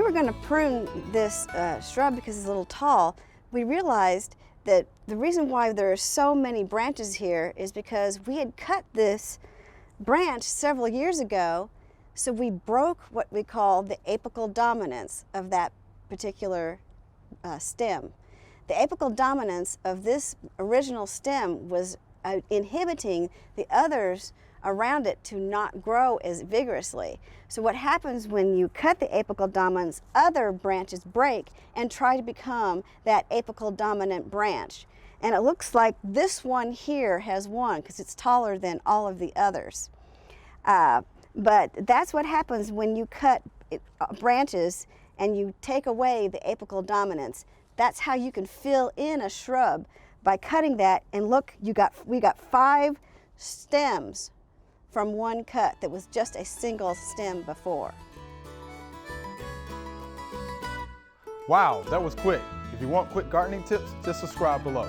were going to prune this shrub because it's a little tall, we realized that the reason why there are so many branches here is because we had cut this branch several years ago, so we broke what we call the apical dominance of that particular stem. The apical dominance of this original stem was inhibiting the others around it to not grow as vigorously. So what happens when you cut the apical dominance, other branches break and try to become that apical dominant branch. And it looks like this one here has one because it's taller than all of the others. But that's what happens when you cut branches and you take away the apical dominance. That's how you can fill in a shrub, by cutting that. And look, we got 5 stems from one cut that was just a single stem before. Wow, that was quick. If you want quick gardening tips, just subscribe below.